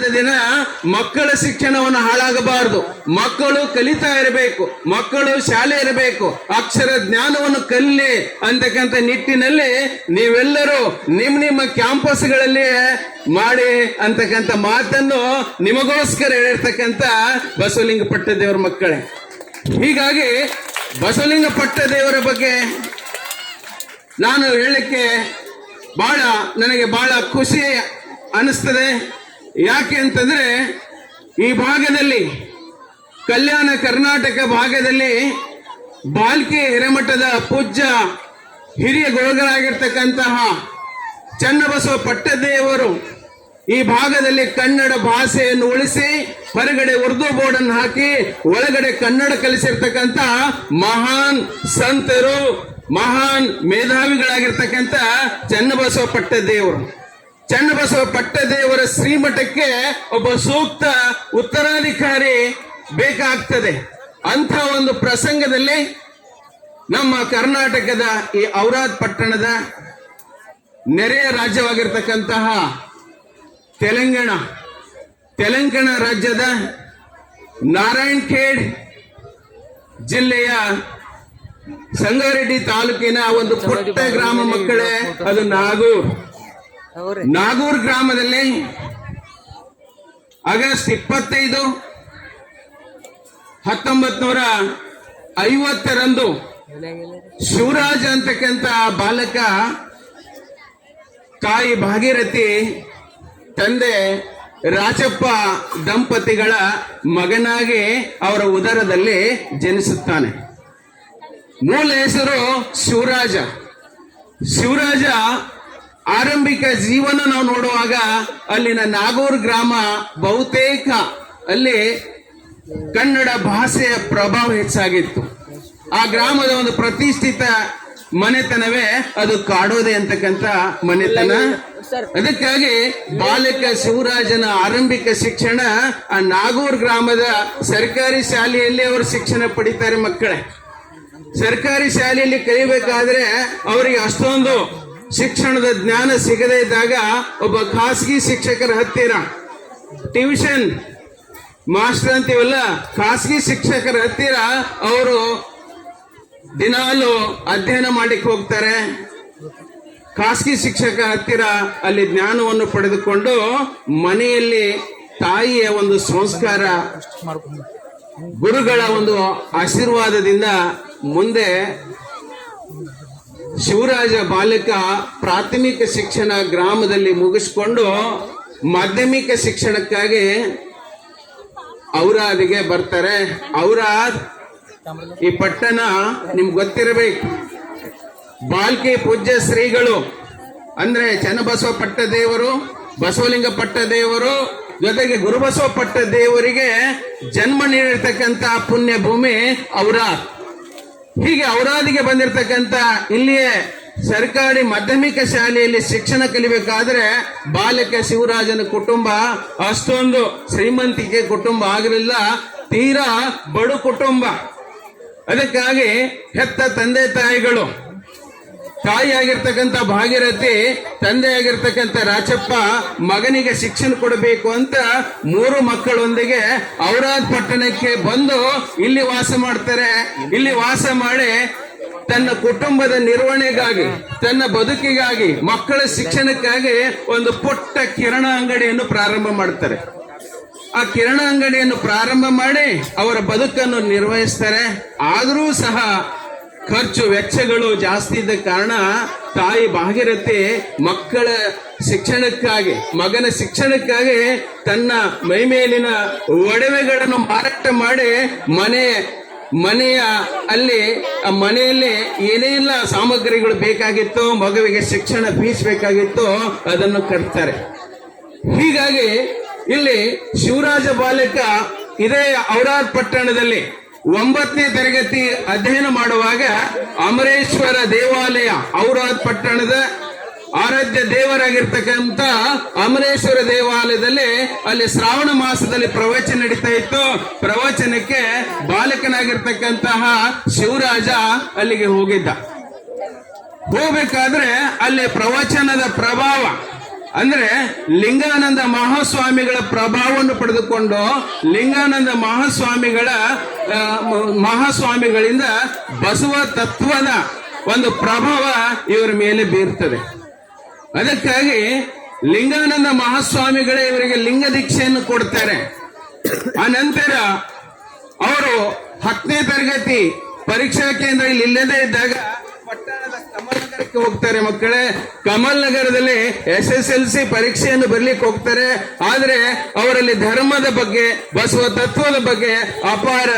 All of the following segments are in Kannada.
ದಿನದ ದಿನ ಮಕ್ಕಳ ಶಿಕ್ಷಣವನ್ನು ಹಾಳಾಗಬಾರದು. ಮಕ್ಕಳು ಕಲಿತಾ ಇರಬೇಕು, ಮಕ್ಕಳು ಶಾಲೆ ಇರಬೇಕು, ಅಕ್ಷರ ಜ್ಞಾನವನ್ನು ಕಲಿ ಅಂತಕ್ಕಂಥ ನಿಟ್ಟಿನಲ್ಲಿ ನೀವೆಲ್ಲರೂ ನಿಮ್ಮ ಕ್ಯಾಂಪಸ್ಗಳಲ್ಲಿ ಮಾಡಿ ಅಂತಕ್ಕಂಥ ಮಾತನ್ನು ನಿಮಗೋಸ್ಕರ ಹೇಳಿರ್ತಕ್ಕಂಥ ಬಸವಲಿಂಗ ಪಟ್ಟದೇವರ ಮಕ್ಕಳೇ. ಹೀಗಾಗಿ ಬಸವಲಿಂಗ ಪಟ್ಟದೇವರ ಬಗ್ಗೆ ನಾನು ಹೇಳಲಿಕ್ಕೆ ನನಗೆ ಬಹಳ ಖುಷಿ ಅನಿಸ್ತದೆ. ಯಾಕೆ ಅಂತಂದ್ರೆ ಈ ಭಾಗದಲ್ಲಿ, ಕಲ್ಯಾಣ ಕರ್ನಾಟಕ ಭಾಗದಲ್ಲಿ ಬಾಲ್ಕಿ ಹಿರೇಮಠದ ಪೂಜ್ಯ ಹಿರಿಯ ಗುರುಗಳಾಗಿರ್ತಕ್ಕಂತಹ ಚನ್ನಬಸವ ಪಟ್ಟದೇವರು ಈ ಭಾಗದಲ್ಲಿ ಕನ್ನಡ ಭಾಷೆಯನ್ನು ಉಳಿಸಿ ಹೊರಗಡೆ ಉರ್ದು ಬೋರ್ಡ್ ಅನ್ನು ಹಾಕಿ ಒಳಗಡೆ ಕನ್ನಡ ಕಲಿಸಿರ್ತಕ್ಕಂಥ ಮಹಾನ್ ಸಂತರು, ಮಹಾನ್ ಮೇಧಾವಿಗಳಾಗಿರ್ತಕ್ಕಂಥ ಚನ್ನಬಸವ ಪಟ್ಟದೇವರು. ಚನ್ನಬಸವ ಪಟ್ಟದೇವರ ಶ್ರೀಮಠಕ್ಕೆ ಒಬ್ಬ ಸೂಕ್ತ ಉತ್ತರಾಧಿಕಾರಿ ಬೇಕಾಗ್ತದೆ. ಅಂಥ ಒಂದು ಪ್ರಸಂಗದಲ್ಲಿ ನಮ್ಮ ಕರ್ನಾಟಕದ ಈ ಔರಾದ್ ಪಟ್ಟಣದ ನೆರೆಯ ರಾಜ್ಯವಾಗಿರ್ತಕ್ಕಂತಹ ತೆಲಂಗಾಣ ರಾಜ್ಯದ ನಾರಾಯಣ್ ಖೇಡ್ ಜಿಲ್ಲೆಯ ಸಂಗಾರೆಡ್ಡಿ ತಾಲೂಕಿನ ಒಂದು ಪುಟ್ಟ ಗ್ರಾಮ ಮಕ್ಕಳೇ, ಅದು ನಾಗೂರ್ ಗ್ರಾಮದಲ್ಲಿ ಆಗಸ್ಟ್ 25, 1950 ಶಿವರಾಜ್ ಅಂತಕ್ಕಂಥ ಬಾಲಕ ತಾಯಿ ಭಾಗೀರಥಿ, ತಂದೆ ರಾಜಪ್ಪ ದಂಪತಿಗಳ ಮಗನಾಗಿ ಅವರ ಉದರದಲ್ಲಿ ಜನಿಸುತ್ತಾನೆ. ಮೂಲ ಹೆಸರು ಶಿವರಾಜ. ಆರಂಭಿಕ ಜೀವನ ನಾವು ನೋಡುವಾಗ ಅಲ್ಲಿನ ನಾಗೂರ್ ಗ್ರಾಮ ಬಹುತೇಕ ಅಲ್ಲಿ ಕನ್ನಡ ಭಾಷೆಯ ಪ್ರಭಾವ ಹೆಚ್ಚಾಗಿತ್ತು. ಆ ಗ್ರಾಮದ ಒಂದು ಪ್ರತಿಷ್ಠಿತ ಮನೆತನವೇ ಅದು ಕಾಡೋದೆ ಅಂತಕ್ಕಂಥ ಮನೆತನ. ಅದಕ್ಕಾಗಿ ಬಾಲಕ ಶಿವರಾಜನ ಆರಂಭಿಕ ಶಿಕ್ಷಣ ಆ ನಾಗೂರ್ ಗ್ರಾಮದ ಸರ್ಕಾರಿ ಶಾಲೆಯಲ್ಲಿ ಅವರು ಶಿಕ್ಷಣ ಪಡಿತಾರೆ. ಮಕ್ಕಳೇ, ಸರ್ಕಾರಿ ಶಾಲೆಯಲ್ಲಿ ಕಲಿಬೇಕಾದ್ರೆ ಅವರಿಗೆ ಅಷ್ಟೊಂದು ಶಿಕ್ಷಣದ ಜ್ಞಾನ ಸಿಗದೇ ಇದ್ದಾಗ ಒಬ್ಬ ಖಾಸಗಿ ಶಿಕ್ಷಕರ ಹತ್ತಿರ, ಟ್ಯೂಷನ್ ಮಾಸ್ಟರ್ ಅಂತೀವಲ್ಲ, ಖಾಸಗಿ ಶಿಕ್ಷಕರ ಹತ್ತಿರ ಅವರು ದಿನಾಲು ಅಧ್ಯಯನ ಮಾಡಿಕ್ ಹೋಗ್ತಾರೆ. ಖಾಸಗಿ ಶಿಕ್ಷಕ ಹತ್ತಿರ ಅಲ್ಲಿ ಜ್ಞಾನವನ್ನು ಪಡೆದುಕೊಂಡು ಮನೆಯಲ್ಲಿ ತಾಯಿಯ ಒಂದು ಸಂಸ್ಕಾರ, ಗುರುಗಳ ಒಂದು ಆಶೀರ್ವಾದದಿಂದ ಮುಂದೆ ಶಿವರಾಜ ಬಾಲಕ ಪ್ರಾಥಮಿಕ ಶಿಕ್ಷಣ ಗ್ರಾಮದಲ್ಲಿ ಮುಗಿಸಿಕೊಂಡು ಮಾಧ್ಯಮಿಕ ಶಿಕ್ಷಣಕ್ಕಾಗಿ ಔರಾದ್ಗೆ ಬರ್ತಾರೆ. ಔರಾದ್ ಈ ಪಟ್ಟಣ ನಿಮ್ಗೆ ಗೊತ್ತಿರಬೇಕು. ಬಾಲ್ಕಿ ಪೂಜ್ಯ ಶ್ರೀಗಳು ಅಂದ್ರೆ ಚನ್ನಬಸವ ಪಟ್ಟದೇವರು, ಬಸವಲಿಂಗ ಪಟ್ಟದೇವರು ಜೊತೆಗೆ ಗುರುಬಸವ ಪಟ್ಟದೇವರಿಗೆ ಜನ್ಮ ನೀಡಿರ್ತಕ್ಕಂಥ ಪುಣ್ಯ ಭೂಮಿ ಔರಾದ್. ಹೀಗೆ ಔರಾದಿಗೆ ಬಂದಿರತಕ್ಕಂಥ ಇಲ್ಲಿಯೇ ಸರ್ಕಾರಿ ಮಾಧ್ಯಮಿಕ ಶಾಲೆಯಲ್ಲಿ ಶಿಕ್ಷಣ ಕಲಿಬೇಕಾದ್ರೆ ಬಾಲಕ ಶಿವರಾಜನ ಕುಟುಂಬ ಅಷ್ಟೊಂದು ಶ್ರೀಮಂತಿಕೆ ಕುಟುಂಬ ಆಗಿರಲಿಲ್ಲ, ತೀರಾ ಬಡು ಕುಟುಂಬ. ಅದಕ್ಕಾಗಿ ಹೆತ್ತ ತಂದೆ ತಾಯಿಗಳು, ತಾಯಿಯಾಗಿರ್ತಕ್ಕಂಥ ಭಾಗೀರಥಿ, ತಂದೆಯಾಗಿರ್ತಕ್ಕಂಥ ರಾಚಪ್ಪ ಮಗನಿಗೆ ಶಿಕ್ಷಣ ಕೊಡಬೇಕು ಅಂತ 3 ಮಕ್ಕಳೊಂದಿಗೆ ಔರಾದ್ ಪಟ್ಟಣಕ್ಕೆ ಬಂದು ಇಲ್ಲಿ ವಾಸ ಮಾಡ್ತಾರೆ. ಇಲ್ಲಿ ವಾಸ ಮಾಡಿ ತನ್ನ ಕುಟುಂಬದ ನಿರ್ವಹಣೆಗಾಗಿ, ತನ್ನ ಬದುಕಿಗಾಗಿ, ಮಕ್ಕಳ ಶಿಕ್ಷಣಕ್ಕಾಗಿ ಒಂದು ಪುಟ್ಟ ಕಿರಣ ಅಂಗಡಿಯನ್ನು ಪ್ರಾರಂಭ ಮಾಡ್ತಾರೆ. ಆ ಕಿರಣ ಅಂಗಡಿಯನ್ನು ಪ್ರಾರಂಭ ಮಾಡಿ ಅವರ ಬದುಕನ್ನು ನಿರ್ವಹಿಸ್ತಾರೆ. ಆದರೂ ಸಹ ಖರ್ಚು ವೆಚ್ಚಗಳು ಜಾಸ್ತಿ ಇದ್ದ ಕಾರಣ ತಾಯಿ ಭಾಗೀರಥಿ ಮಕ್ಕಳ ಶಿಕ್ಷಣಕ್ಕಾಗಿ, ಮಗನ ಶಿಕ್ಷಣಕ್ಕಾಗಿ ತನ್ನ ಮೈಮೇಲಿನ ಒಡವೆಗಳನ್ನು ಮಾರಾಟ ಮಾಡಿ ಮನೆಯಲ್ಲಿ ಏನೆಲ್ಲ ಸಾಮಗ್ರಿಗಳು ಬೇಕಾಗಿತ್ತು, ಮಗುವಿಗೆ ಶಿಕ್ಷಣ ಫೀಸ್ ಬೇಕಾಗಿತ್ತು, ಅದನ್ನು ಕಟ್ತಾರೆ. ಹೀಗಾಗಿ ಇಲ್ಲಿ ಶಿವರಾಜ ಬಾಲಕ ಇದೇ ಔರಾದ್ ಪಟ್ಟಣದಲ್ಲಿ 9ನೇ ತರಗತಿ ಅಧ್ಯಯನ ಮಾಡುವಾಗ ಅಮರೇಶ್ವರ ದೇವಾಲಯ, ಔರಾದ್ ಪಟ್ಟಣದ ಆರಾಧ್ಯ ದೇವರಾಗಿರ್ತಕ್ಕಂಥ ಅಮರೇಶ್ವರ ದೇವಾಲಯದಲ್ಲಿ ಅಲ್ಲಿ ಶ್ರಾವಣ ಮಾಸದಲ್ಲಿ ಪ್ರವಚನ ನಡೀತಾ ಇತ್ತು. ಪ್ರವಚನಕ್ಕೆ ಬಾಲಕನಾಗಿರ್ತಕ್ಕಂತಹ ಶಿವರಾಜ ಅಲ್ಲಿಗೆ ಹೋಗಿದ್ದ. ಹೋಗ್ಬೇಕಾದ್ರೆ ಅಲ್ಲಿ ಪ್ರವಚನದ ಪ್ರಭಾವ, ಅಂದ್ರೆ ಲಿಂಗಾನಂದ ಮಹಾಸ್ವಾಮಿಗಳ ಪ್ರಭಾವವನ್ನು ಪಡೆದುಕೊಂಡು ಲಿಂಗಾನಂದ ಮಹಾಸ್ವಾಮಿಗಳಿಂದ ಬಸವ ತತ್ವದ ಒಂದು ಪ್ರಭಾವ ಇವರ ಮೇಲೆ ಬೀರ್ತದೆ. ಅದಕ್ಕಾಗಿ ಲಿಂಗಾನಂದ ಮಹಾಸ್ವಾಮಿಗಳೇ ಇವರಿಗೆ ಲಿಂಗ ದೀಕ್ಷೆಯನ್ನು ಕೊಡ್ತಾರೆ. ಆ ನಂತರ ಅವರು 10ನೇ ತರಗತಿ ಪರೀಕ್ಷಾ ಕೇಂದ್ರ ಇಲ್ಲಿ ಇಲ್ಲದೇ ಇದ್ದಾಗ ಪಟ್ಟಣದ ಕಮಲ್ ನಗರಕ್ಕೆ ಹೋಗ್ತಾರೆ. ಮಕ್ಕಳೇ, ಕಮಲ್ ನಗರದಲ್ಲಿ SSLC ಪರೀಕ್ಷೆಯನ್ನು ಬರ್ಲಿಕ್ಕೆ ಹೋಗ್ತಾರೆ. ಆದ್ರೆ ಅವರಲ್ಲಿ ಧರ್ಮದ ಬಗ್ಗೆ, ಬಸವ ತತ್ವದ ಬಗ್ಗೆ ಅಪಾರ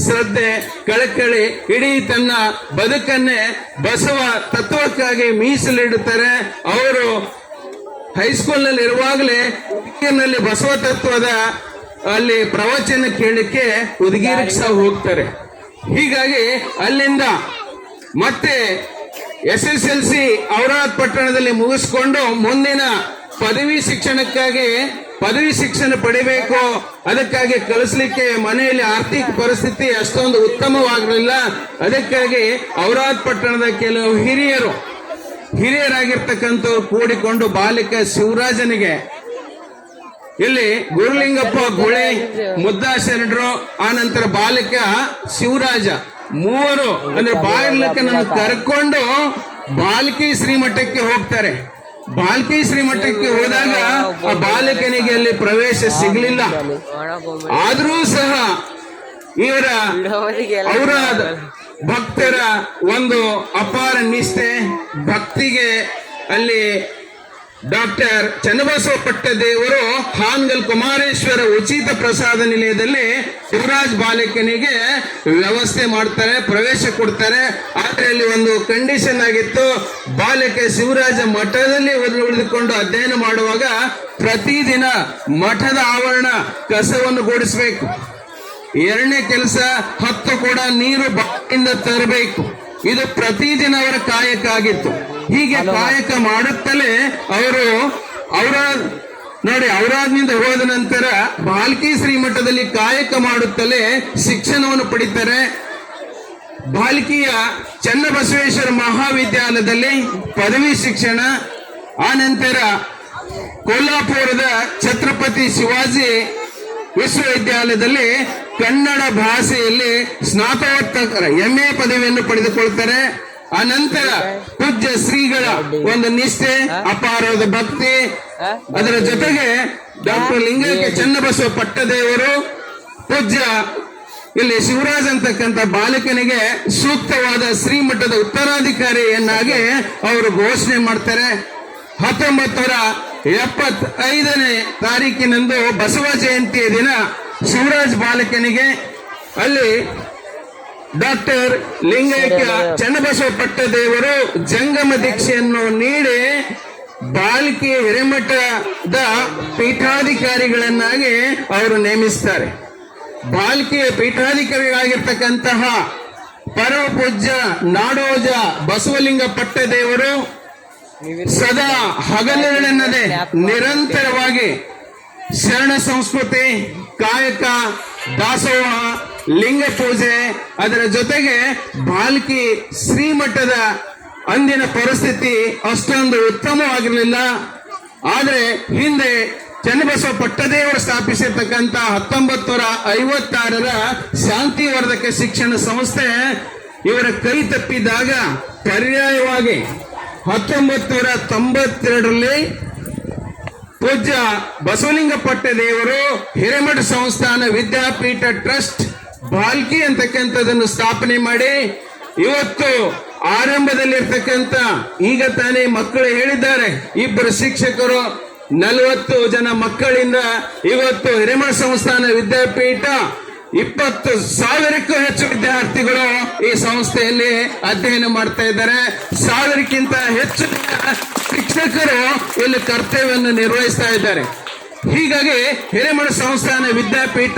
ಶ್ರದ್ಧೆ, ಕಳಕಳಿ, ಇಡೀ ತನ್ನ ಬದುಕನ್ನೇ ಬಸವ ತತ್ವಕ್ಕಾಗಿ ಮೀಸಲಿಡುತ್ತಾರೆ. ಅವರು ಹೈಸ್ಕೂಲ್ ನಲ್ಲಿ ಇರುವಾಗಲೇ ಹುಡುಗಿಯರಲ್ಲಿ ಬಸವ ತತ್ವದ ಅಲ್ಲಿ ಪ್ರವಚನ ಕೇಳಲಿಕ್ಕೆ ಉದಗಿರಿಗೆ ಸಹ ಹೋಗ್ತಾರೆ. ಹೀಗಾಗಿ ಅಲ್ಲಿಂದ ಮತ್ತೆ SSLC ಔರಾದ್ ಪಟ್ಟಣದಲ್ಲಿ ಮುಗಿಸ್ಕೊಂಡು ಮುಂದಿನ ಪದವಿ ಶಿಕ್ಷಣಕ್ಕಾಗಿ ಪದವಿ ಶಿಕ್ಷಣ ಪಡಿಬೇಕು. ಅದಕ್ಕಾಗಿ ಕಳಿಸ್ಲಿಕ್ಕೆ ಮನೆಯಲ್ಲಿ ಆರ್ಥಿಕ ಪರಿಸ್ಥಿತಿ ಅಷ್ಟೊಂದು ಉತ್ತಮವಾಗಿರಲಿಲ್ಲ. ಅದಕ್ಕಾಗಿ ಔರಾದ್ ಪಟ್ಟಣದ ಕೆಲವು ಹಿರಿಯರಾಗಿರ್ತಕ್ಕಂಥವ್ರು ಕೂಡಿಕೊಂಡು ಬಾಲಿಕ ಶಿವರಾಜನಿಗೆ ಇಲ್ಲಿ ಗುರುಲಿಂಗಪ್ಪ ಗುಳೆ, ಮುದ್ದಾಶರಣರು, ಆ ನಂತರ ಬಾಲಿಕ ಶಿವರಾಜ ಮೂವರು ಅಂದ್ರೆ ಬಾಲಕನನ್ನು ಕರ್ಕೊಂಡು ಬಾಲ್ಕಿ ಶ್ರೀಮಠಕ್ಕೆ ಹೋಗ್ತಾರೆ. ಬಾಲ್ಕಿ ಶ್ರೀಮಠಕ್ಕೆ ಹೋದಾಗ ಆ ಬಾಲಕನಿಗೆ ಅಲ್ಲಿ ಪ್ರವೇಶ ಸಿಗಲಿಲ್ಲ. ಆದರೂ ಸಹ ಇವರ ಔರಾದ್ ಭಕ್ತರ ಒಂದು ಅಪಾರ ನಿಷ್ಠೆ, ಭಕ್ತಿಗೆ ಅಲ್ಲಿ ಡಾಕ್ಟರ್ ಚನ್ನಬಸವ ಪಟ್ಟದೇವರು ಹಾನಗಲ್ ಕುಮಾರೇಶ್ವರ ಉಚಿತ ಪ್ರಸಾದ ನಿಲಯದಲ್ಲಿ ಶಿವರಾಜ್ ಬಾಲಕನಿಗೆ ವ್ಯವಸ್ಥೆ ಮಾಡ್ತಾರೆ, ಪ್ರವೇಶ ಕೊಡ್ತಾರೆ. ಆದ್ರೆ ಅಲ್ಲಿ ಒಂದು ಕಂಡೀಷನ್ ಆಗಿತ್ತು, ಬಾಲಕ ಶಿವರಾಜ ಮಠದಲ್ಲಿ ಉಳಿದುಕೊಂಡು ಅಧ್ಯಯನ ಮಾಡುವಾಗ ಪ್ರತಿದಿನ ಮಠದ ಆವರಣ ಕಸವನ್ನು ಗೂಡಿಸಬೇಕು. ಎರಡನೇ ಕೆಲಸ 10 ಕೂಡ ನೀರು ಬಾವಿಯಿಂದ ತರಬೇಕು. ಇದು ಪ್ರತಿದಿನ ಅವರ ಕಾಯಕ ಆಗಿತ್ತು. ಹೀಗೆ ಕಾಯಕ ಮಾಡುತ್ತಲೇ ಅವರು ಔರಾದ್ನಿಂದ ಹೋದ ನಂತರ ಬಾಲ್ಕಿ ಶ್ರೀಮಠದಲ್ಲಿ ಕಾಯಕ ಮಾಡುತ್ತಲೇ ಶಿಕ್ಷಣವನ್ನು ಪಡಿತಾರೆ. ಬಾಲ್ಕಿಯ ಚನ್ನಬಸವೇಶ್ವರ ಮಹಾವಿದ್ಯಾಲಯದಲ್ಲಿ ಪದವಿ ಶಿಕ್ಷಣ, ಆ ನಂತರ ಕೊಲ್ಲಾಪುರದ ಛತ್ರಪತಿ ಶಿವಾಜಿ ವಿಶ್ವವಿದ್ಯಾಲಯದಲ್ಲಿ ಕನ್ನಡ ಭಾಷೆಯಲ್ಲಿ ಸ್ನಾತಕೋತ್ತರ MA ಪದವಿಯನ್ನು ಪಡೆದುಕೊಳ್ತಾರೆ. ಆ ನಂತರ ಪೂಜ್ಯ ಶ್ರೀಗಳ ಒಂದು ನಿಷ್ಠೆ, ಅಪಾರವಾದ ಭಕ್ತಿ, ಅದರ ಜೊತೆಗೆ ಡಾಕ್ಟರ್ ಲಿಂಗೈಕ್ಯ ಚನ್ನಬಸವ ಪಟ್ಟದೇವರು ಪೂಜ್ಯ ಇಲ್ಲಿ ಶಿವರಾಜ್ ಅಂತಕ್ಕಂಥ ಬಾಲಕನಿಗೆ ಸೂಕ್ತವಾದ ಶ್ರೀಮಠದ ಉತ್ತರಾಧಿಕಾರಿಯನ್ನಾಗಿ ಅವರು ಘೋಷಣೆ ಮಾಡ್ತಾರೆ. 1975ನೇ ತಾರೀಕಿನಂದು ಬಸವ ಜಯಂತಿಯ ದಿನ ಶಿವರಾಜ್ ಬಾಲಕನಿಗೆ ಅಲ್ಲಿ ಡಾಕ್ಟರ್ ಲಿಂಗೈಕ್ಯ ಚನ್ನಬಸವ ಪಟ್ಟದೇವರು ಜಂಗಮ ದೀಕ್ಷೆಯನ್ನು ನೀಡಿ ಬಾಲ್ಕಿ ಹಿರೇಮಠದ ಪೀಠಾಧಿಕಾರಿಗಳನ್ನಾಗಿ ಅವರು ನೇಮಿಸ್ತಾರೆ. ಬಾಲ್ಕಿಯ ಪೀಠಾಧಿಕಾರಿಗಳಾಗಿರ್ತಕ್ಕಂತಹ ಪರಮ ಪೂಜ್ಯ ನಾಡೋಜ ಬಸವಲಿಂಗ ಪಟ್ಟದೇವರು ಸದಾ ಹಗಲಿರುಳೆನ್ನದೆ ನಿರಂತರವಾಗಿ ಶರಣ ಸಂಸ್ಕೃತಿ, ಕಾಯಕ, ದಾಸೋಹ, ಲಿಂಗ ಪೂಜೆ, ಅದರ ಜೊತೆಗೆ ಬಾಲ್ಕಿ ಶ್ರೀಮಠದ ಅಂದಿನ ಪರಿಸ್ಥಿತಿ ಅಷ್ಟೊಂದು ಉತ್ತಮವಾಗಿರಲಿಲ್ಲ. ಆದರೆ ಹಿಂದೆ ಚನ್ನಬಸವ ಪಟ್ಟದೇವರು ಸ್ಥಾಪಿಸಿರ್ತಕ್ಕಂಥ 1956ರ ಶಾಂತಿವರ್ಧಕ ಶಿಕ್ಷಣ ಸಂಸ್ಥೆ ಇವರ ಕೈ ತಪ್ಪಿದಾಗ ಪರ್ಯಾಯವಾಗಿ 1992ರಲ್ಲಿ ಪೂಜ್ಯ ಬಸವಲಿಂಗ ಪಟ್ಟದೇವರು ಹಿರೇಮಠ ಸಂಸ್ಥಾನ ವಿದ್ಯಾಪೀಠ ಟ್ರಸ್ಟ್ ಬಾಲ್ಕಿ ಅಂತಕ್ಕಂಥದ್ದನ್ನು ಸ್ಥಾಪನೆ ಮಾಡಿ ಇವತ್ತು ಆರಂಭದಲ್ಲಿರ್ತಕ್ಕಂಥ ಈಗ ತಾನೇ ಮಕ್ಕಳು ಹೇಳಿದ್ದಾರೆ, 2 ಶಿಕ್ಷಕರು 40 ಜನ ಮಕ್ಕಳಿಂದ ಇವತ್ತು ಹಿರೇಮಠ ಸಂಸ್ಥಾನ ವಿದ್ಯಾಪೀಠ 20,000ಕ್ಕೂ ಹೆಚ್ಚು ವಿದ್ಯಾರ್ಥಿಗಳು ಈ ಸಂಸ್ಥೆಯಲ್ಲಿ ಅಧ್ಯಯನ ಮಾಡ್ತಾ ಇದ್ದಾರೆ. 1000ಕ್ಕಿಂತ ಹೆಚ್ಚು ಶಿಕ್ಷಕರು ಇಲ್ಲಿ ಕರ್ತವ್ಯವನ್ನು ನಿರ್ವಹಿಸ್ತಾ ಇದ್ದಾರೆ. ಹೀಗಾಗಿ ಹಿರೇಮಠ ಸಂಸ್ಥಾನ ವಿದ್ಯಾಪೀಠ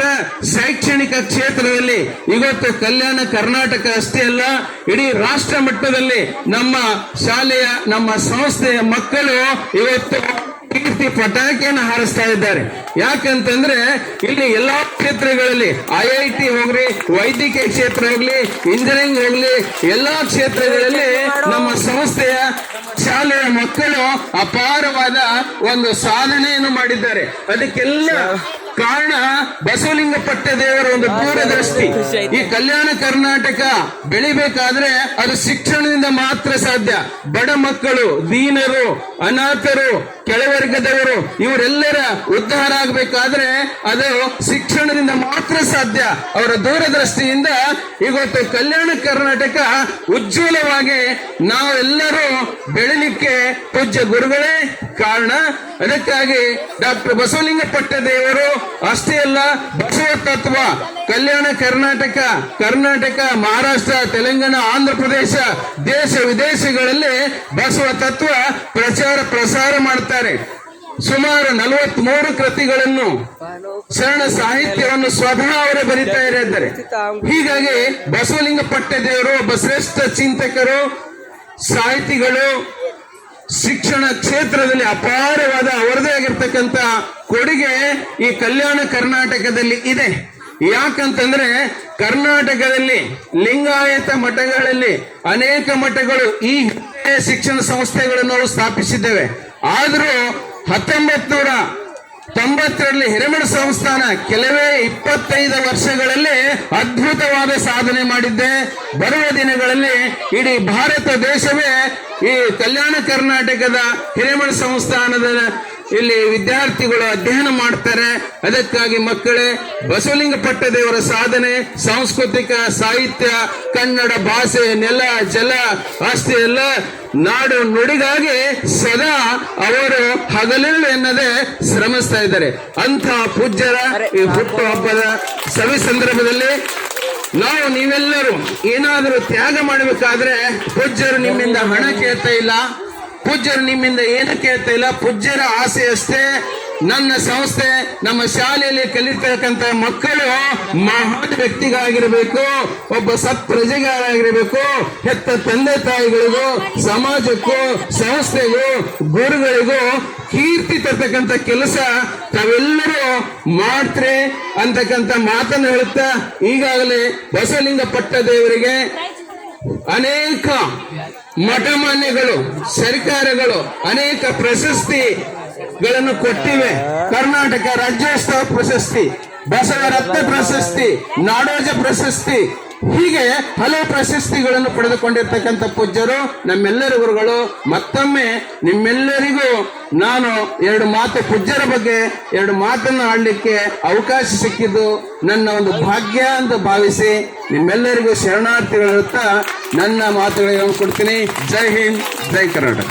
ಶೈಕ್ಷಣಿಕ ಕ್ಷೇತ್ರದಲ್ಲಿ ಇವತ್ತು ಕಲ್ಯಾಣ ಕರ್ನಾಟಕ ಅಷ್ಟೇ ಅಲ್ಲ, ಇಡೀ ರಾಷ್ಟ್ರ ಮಟ್ಟದಲ್ಲಿ ನಮ್ಮ ಶಾಲೆಯ, ನಮ್ಮ ಸಂಸ್ಥೆಯ ಮಕ್ಕಳು ಇವತ್ತು ಕೀರ್ತಿ ಪಟಾಕಿಯನ್ನು ಹಾರಿಸ್ತಾ ಇದ್ದಾರೆ. ಯಾಕಂತಂದ್ರೆ ಇಲ್ಲಿ ಎಲ್ಲಾ ಕ್ಷೇತ್ರಗಳಲ್ಲಿ IIT ಹೋಗ್ಲಿ, ವೈದ್ಯಕೀಯ ಕ್ಷೇತ್ರ ಹೋಗ್ಲಿ, ಇಂಜಿನಿಯರಿಂಗ್ ಹೋಗ್ಲಿ, ಎಲ್ಲಾ ಕ್ಷೇತ್ರಗಳಲ್ಲಿ ನಮ್ಮ ಸಂಸ್ಥೆಯ ಶಾಲೆಯ ಮಕ್ಕಳು ಅಪಾರವಾದ ಒಂದು ಸಾಧನೆಯನ್ನು ಮಾಡಿದ್ದಾರೆ. ಅದಕ್ಕೆಲ್ಲ ಕಾರಣ ಬಸವಲಿಂಗ ಪಟ್ಟದೇವರ ಒಂದು ದೂರದೃಷ್ಟಿ. ಈ ಕಲ್ಯಾಣ ಕರ್ನಾಟಕ ಬೆಳಿಬೇಕಾದ್ರೆ ಅದು ಶಿಕ್ಷಣದಿಂದ ಮಾತ್ರ ಸಾಧ್ಯ. ಬಡ ಮಕ್ಕಳು, ದೀನರು, ಅನಾಥರು, ಕೆಳವರ್ಗದವರು ಇವರೆಲ್ಲರ ಉದ್ಧಾರ ಆಗಬೇಕಾದ್ರೆ ಅದು ಶಿಕ್ಷಣದಿಂದ ಮಾತ್ರ ಸಾಧ್ಯ. ಅವರ ದೂರದೃಷ್ಟಿಯಿಂದ ಇವತ್ತು ಕಲ್ಯಾಣ ಕರ್ನಾಟಕ ಉಜ್ವಲವಾಗಿ ನಾವೆಲ್ಲರೂ ಬೆಳಿಲಿಕ್ಕೆ ಪೂಜ್ಯ ಗುರುಗಳೇ ಕಾರಣ. ಅದಕ್ಕಾಗಿ ಡಾಕ್ಟರ್ ಬಸವಲಿಂಗ ಪಟ್ಟದೇವರು ಅಷ್ಟೇ ಅಲ್ಲ, ಬಸವ ತತ್ವ ಕಲ್ಯಾಣ ಕರ್ನಾಟಕ, ಮಹಾರಾಷ್ಟ್ರ, ತೆಲಂಗಾಣ, ಆಂಧ್ರ ಪ್ರದೇಶ, ದೇಶ ವಿದೇಶಗಳಲ್ಲಿ ಬಸವ ತತ್ವ ಪ್ರಸಾರ ಮಾಡ್ತಾರೆ. ಸುಮಾರು 43 ಕೃತಿಗಳನ್ನು, ಶರಣ ಸಾಹಿತ್ಯವನ್ನು ಸ್ವತಃ ಅವರೇ ಬರೀತಾ ಇದ್ದಾರೆ. ಹೀಗಾಗಿ ಬಸವಲಿಂಗ ಪಟ್ಟದೇವರು ಒಬ್ಬ ಶ್ರೇಷ್ಠ ಚಿಂತಕರು, ಸಾಹಿತಿಗಳು. ಶಿಕ್ಷಣ ಕ್ಷೇತ್ರದಲ್ಲಿ ಅಪಾರವಾದ ಅವರದೇ ಆಗಿರ್ತಕ್ಕಂಥ ಕೊಡುಗೆ ಈ ಕಲ್ಯಾಣ ಕರ್ನಾಟಕದಲ್ಲಿ ಇದೆ. ಯಾಕಂತಂದ್ರೆ ಕರ್ನಾಟಕದಲ್ಲಿ ಲಿಂಗಾಯತ ಮಠಗಳಲ್ಲಿ ಅನೇಕ ಮಠಗಳು ಈ ಶಿಕ್ಷಣ ಸಂಸ್ಥೆಗಳನ್ನು ನಾವು ಸ್ಥಾಪಿಸಿದ್ದೇವೆ. ಆದರೂ 1990ರಲ್ಲಿ ಹಿರೇಮಠ ಸಂಸ್ಥಾನ ಕೆಲವೇ 25 ವರ್ಷಗಳಲ್ಲಿ ಅದ್ಭುತವಾದ ಸಾಧನೆ ಮಾಡಿದ್ದೆ. ಬರುವ ದಿನಗಳಲ್ಲಿ ಇಡೀ ಭಾರತ ದೇಶವೇ ಈ ಕಲ್ಯಾಣ ಕರ್ನಾಟಕದ ಹಿರೇಮಠ ಸಂಸ್ಥಾನದ ಇಲ್ಲಿ ವಿದ್ಯಾರ್ಥಿಗಳು ಅಧ್ಯಯನ ಮಾಡ್ತಾರೆ. ಅದಕ್ಕಾಗಿ ಮಕ್ಕಳೇ, ಬಸವಲಿಂಗ ಪಟ್ಟದೇವರ ಸಾಧನೆ, ಸಾಂಸ್ಕೃತಿಕ ಸಾಹಿತ್ಯ, ಕನ್ನಡ ಭಾಷೆ, ನೆಲ ಜಲ ಆಸ್ತಿ ಎಲ್ಲ ನಾಡು ನುಡಿಗಾಗಿ ಸದಾ ಅವರು ಹಗಲಿರುಳು ಎನ್ನದೆ ಶ್ರಮಿಸ್ತಾ ಇದ್ದಾರೆ. ಅಂಥ ಪೂಜ್ಯರ ಈ ಹುಟ್ಟು ಹಬ್ಬದ ಸವಿ ಸಂದರ್ಭದಲ್ಲಿ ನಾವು ನೀವೆಲ್ಲರೂ ಏನಾದರೂ ತ್ಯಾಗ ಮಾಡಬೇಕಾದ್ರೆ ಪೂಜ್ಯರು ನಿಮ್ಮಿಂದ ಹಣ ಕೇಳ್ತಾ ಇಲ್ಲ, ಪೂಜ್ಯರು ನಿಮ್ಮಿಂದ ಏನು ಕೇಳ್ತಾ ಇಲ್ಲ. ಪೂಜ್ಯರ ಆಸೆ ಅಷ್ಟೇ, ನನ್ನ ಸಂಸ್ಥೆ, ನಮ್ಮ ಶಾಲೆಯಲ್ಲಿ ಕಲಿತಕ್ಕಂತ ಮಕ್ಕಳು ಮಹಾನ್ ವ್ಯಕ್ತಿಗಳಾಗಿರ್ಬೇಕು, ಒಬ್ಬ ಸತ್ ಪ್ರಜೆಗಳಾಗಿರ್ಬೇಕು. ಹೆತ್ತ ತಂದೆ ತಾಯಿಗಳಿಗೂ, ಸಮಾಜಕ್ಕೂ, ಸಂಸ್ಥೆಗೂ, ಗುರುಗಳಿಗೂ ಕೀರ್ತಿ ತರ್ತಕ್ಕಂಥ ಕೆಲಸ ತಾವೆಲ್ಲರೂ ಮಾಡ್ತಾರೆ ಅಂತಕ್ಕಂಥ ಮಾತನ್ನು ಹೇಳುತ್ತಾ, ಈಗಾಗಲೇ ಬಸವಲಿಂಗ ಪಟ್ಟದೇವರಿಗೆ ಅನೇಕ ಮಠಮಾನ್ಯಗಳು, ಸರ್ಕಾರಗಳು ಅನೇಕ ಪ್ರಶಸ್ತಿಗಳನ್ನು ಕೊಟ್ಟಿವೆ. ಕರ್ನಾಟಕ ರಾಜ್ಯೋತ್ಸವ ಪ್ರಶಸ್ತಿ, ಬಸವರತ್ನ ಪ್ರಶಸ್ತಿ, ನಾಡೋಜ ಪ್ರಶಸ್ತಿ, ಹೀಗೆ ಹಲವು ಪ್ರಶಸ್ತಿಗಳನ್ನು ಪಡೆದುಕೊಂಡಿರ್ತಕ್ಕಂಥ ಪೂಜ್ಯರು ನಮ್ಮೆಲ್ಲರ ಗುರುಗಳು. ಮತ್ತೊಮ್ಮೆ ನಿಮ್ಮೆಲ್ಲರಿಗೂ ನಾನು 2 ಮಾತು ಪೂಜ್ಯರ ಬಗ್ಗೆ 2 ಮಾತನ್ನು ಆಡಲಿಕ್ಕೆ ಅವಕಾಶ ಸಿಕ್ಕಿದ್ದು ನನ್ನ ಒಂದು ಭಾಗ್ಯ ಅಂತ ಭಾವಿಸಿ ನಿಮ್ಮೆಲ್ಲರಿಗೂ ಶರಣಾರ್ಥಿಗಳ ನನ್ನ ಮಾತುಗಳಿಗೆ ಕೊಡ್ತೀನಿ. ಜೈ ಹಿಂದ್, ಜೈ ಕರ್ನಾಟಕ.